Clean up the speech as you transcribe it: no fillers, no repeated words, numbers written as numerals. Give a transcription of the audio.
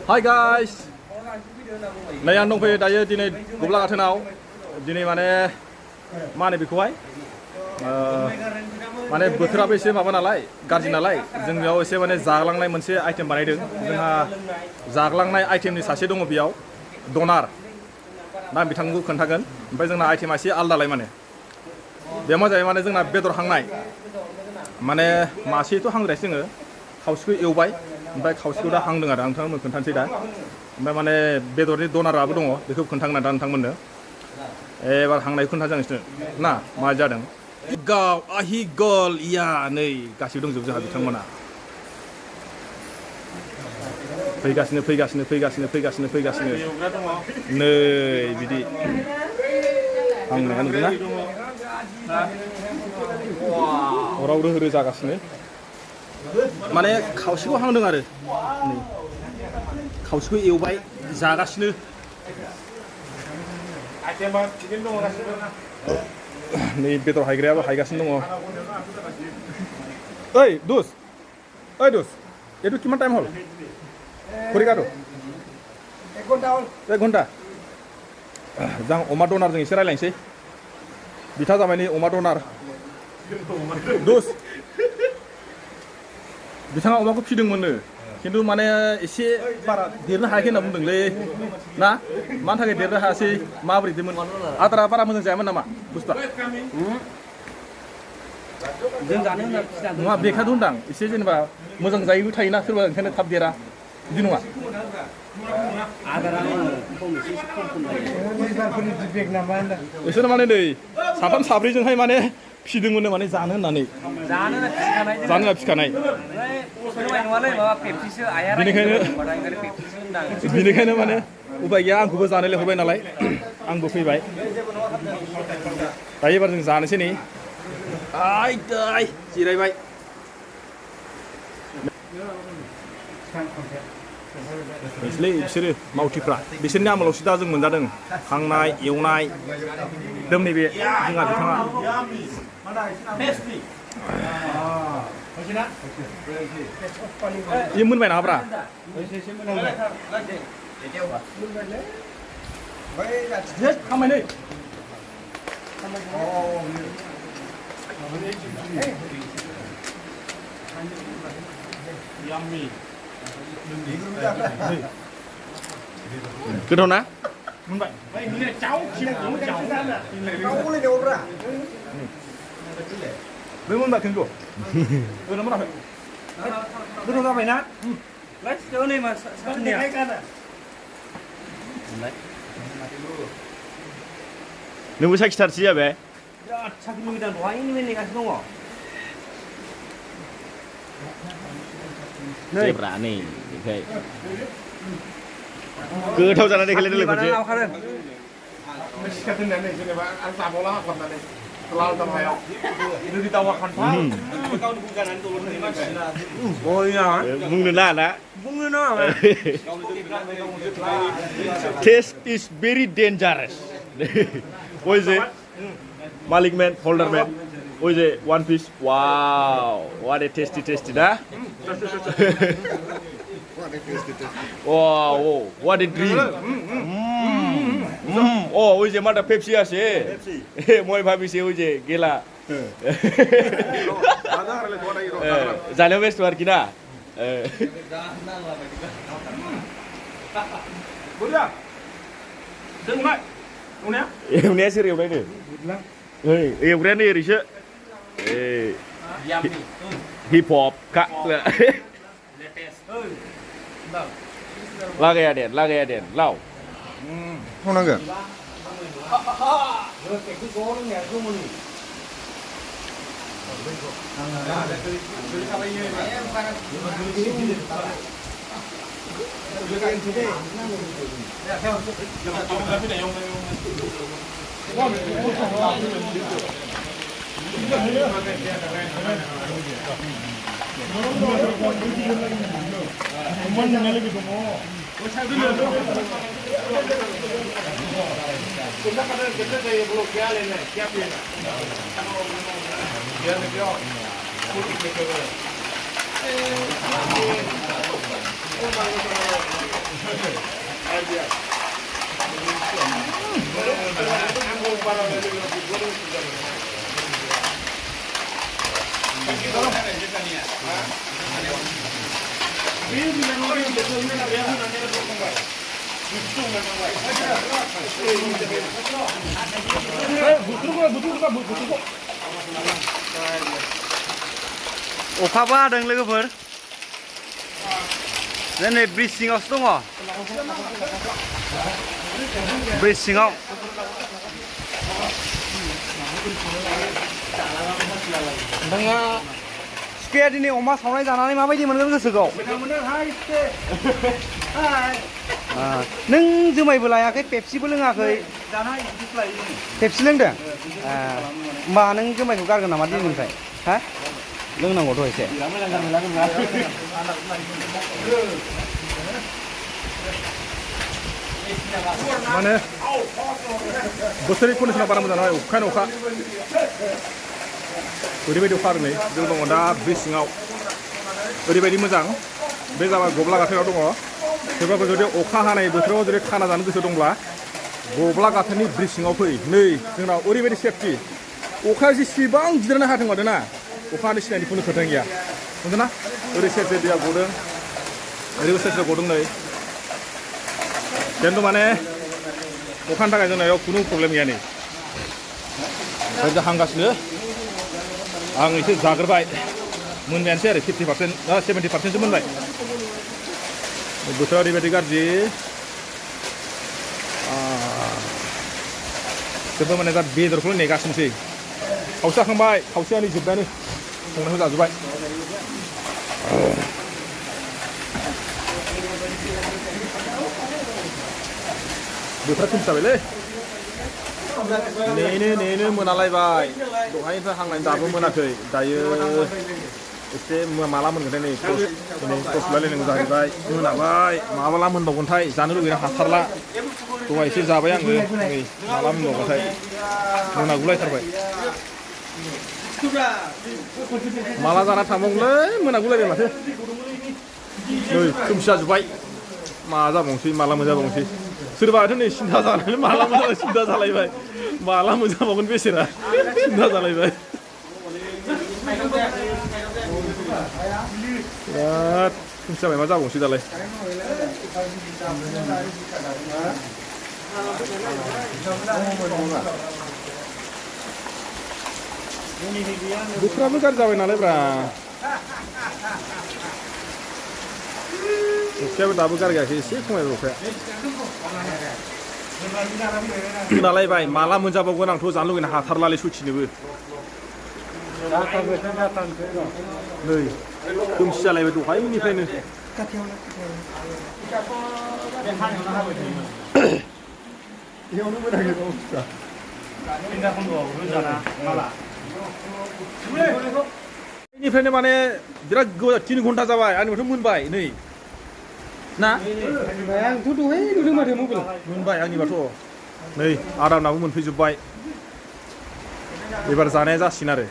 Hi guys. Nay an dंफैयो दायो दिनै गुबला गाथोनाव दिनै माने बेखौहाय माने बोथोराबो एसे माबा नालाय गाज्रि नालाय जों बेयाव एसे माने जागलांनाय मोनसे आइटेम बानायदों जोंहा जागलांनाय आइटेमनि सासे दङ बेयाव डनार दा बिथांखौ खोन्थागोन ओमफ्राय जोंना आइटेमा एसे आलदालाय माने बे मा जायो माने जोंना बेदर हांनाय माने मासेथ' हांग्रायसो जोङो खावसेखौ एवबाय ओमफ्राय खावसेखौ दा हांदों आरो नोंथांमोन खोन्थानोसै दा ओमफ्राय माने बेदरनि डनाराबो दङ बेखौ खोन्थागोन दा नोंथांमोननो एबार हांनायखौ खोन्थाजां नोंसोरनो ना मा जादों गाव आहि गल इया नै गासिबो दंजोबो जोंहा बिथांमोना फैगासिनो नै बिदि हांनाया नुदोंना अराव रोहो जागासिनो माने खावसेखौ हांदों आरो नै खावसेखौ एवबाय जागासिनो नै बेदर हायग्रायाबो हायगासिनो दङ ओइ दुस एटु किमान टाइम हल फरिखाथ' 1 घन्टा जों अमा डनारजों एसे रायलायनोसै बिथा जाबाय नै अमा डनार दुस बिथाङा अमाखौ फिदोंमोननो खिन्थु माने एसे बारा देरनो हायाखै होनना बुंदोंलै ना मानि थाखाय देरनो हायासै माबोरै देमोन आदारा बारा मोजां जायामोन नामा बुस्थुआ जों जानो होनना नङा बेखायनो होनदां एसे जेनेबा मोजां जायैबो थायोना सोरबा ओंखायनो थाब देरा बिदि नङा आदारा खम बिसोर माने नै साथाम साब्रैजोंहाय माने फिदोंमोननो माने जानो होननानै जानो फिखानाय बेनिखायनो माने उपाय गैया आंखौबो जानो लेंहरबाय नालाय आंबो फैबाय दायो एबार जों जानोसै नै जिरायबाय नोंसोरलै बिसोरो मावथिफ्रा बिसोरनि आमोलावसो दा जों मोनजादों हांनाय एवनाय दोम नैबे जोंहा बिथाङा ये मोनबाय नामाब्रा खामाय नै गोथाव ना मोनबाय बै मोनबाय खिन्थु ओरैनो मोनाखै गोथाव जाबायना नै मा साननिया नोंबो साखिथारसै जाबाय बिराद साख्रि लुगैदों दहायनि नेगासिनो दङ जेब्रा नै ओमफ्राय गोथाव जानानै देखायलाय देलाय खनसे जेनेबा आं जाबावला हाखरनानै लाल दामायाव जुदि दावा खान्थाल गावनि बुंजानानै दल'नानै मानसिना बुंनो नाङा बुंनो नाङा Taste is very dangerous. What is it? Malik man, holder man. What is it? One piece. Wow, what a tasty, nah? Wow, what a dream. Oh, what is it? Mata Pepsi ase. Moi bhabi se what is it? Gela. Jalo best war kina. Buria, जों मा एवनाया? एवनाया सोर एवनायनो? ओइ एवग्रायानो ओरैसो hip hop का लागाया देन लाव संनांगोन अखाबो हादों लोगोफोर नै ब्रिज सिङावसो दङ ब्रिज सिङाव नोंथाङा सुखेया दिनै अमा सावनाय जानानै माबायदि मोनगोन गोसोखौ नों जुमायबो लायाखै पेप्सिबो लोङाखै पेप्सि लोंदों होमबा नों जुमायखौ गारगोन नामा दिनैनिफ्राय हा लोंनांगौथ' एसे माने बोथोरनि कन्डिसना बारा मोजां नङा अखायानो अखा ओरैबायदि अखा आरो नै जों दङ दा ब्रिज सिङाव ओरैबायदि मोजां बे जाबाय गब्ला गाथोनाव दङ सोरबाफोर जुदि अखा हानाय बोथोराव जुदि खाना जानो गोसो दंब्ला गब्ला गाथोननि ब्रिज सिङाव फै नै जोंनाव ओरैबायदि सेफटि अखाया जेसेबां गिदिरानो हाथों माथो ना अखानि सिनायनि खुनु खोथा गैया नंगौ ना ओरै सेर सेर दैया गदों ओरैबो सेर सेर गदों नै खिन्थु माने अखानि थाखाय जोंना बेयाव खुनु प्रब्लेम गैया नै ओमफ्राय हांगासिनो आं एसे जाग्रोबाय मोनबायानोसै आरो 50% 70%सो मोनबाय बोथोरा ओरैबायदि गाज्रि जोंबो माने दा बेदरखौल' नेगासिनोसै खावसे जाखांबाय खावसेया नै जोब्बायानो संनायखौ जाजोब्बाय बोथोरा खोमसि जाबायलै नेनो मोनालायबाय दहायनिफ्राय हांनानै दाबो मोनाखै दायो एसे माला मोनगोनथाय नै टर्च लायलायनांगौ जाहैबाय मोनाबाय माब्ला मोनबावगोनथाय जानो लुगैना हाथारला दहाय एसे जाबाय आङो नै माला मोनबावगोनथाय मोनागुलायथारबाय माला जाना थांबावगोनलै मोनागुलायबाय माथो नै खोमसि जाजोब्बाय मा जाबावनोसै माला मोनजाबावनोसै सोरबाथ' नै सिन्था जानानै माला मोजां सिन्था जालायबाय माला मोनजाबावगोन बेसेरा सिन्था जालायबाय बिराद खोमसि जाबाय मा जाबावनोसै दालाय बोथोराबो गाज्रि जाबाय नालाय ब्रा अखायाबो दाबो गारगायाखै एसे खमायबाय अखाया खोनालायबाय माला मोनजाबावगोन आंथ' जानो लुगैना हाथारलालै सयथिनोबो नै खोमसि जालायबाय दहायनिफ्रायनो बेनिफ्रायनो माने बिराद 3 घन्टा जाबाय आंनिबाथ' मोनबाय नै ना आंथ' दहाय नुदों माथो मबाइल मोनबाय आंनिबाथ' नै आदामनाबो मोनफैजोब्बाय एबार जानाया जासिगोन आरो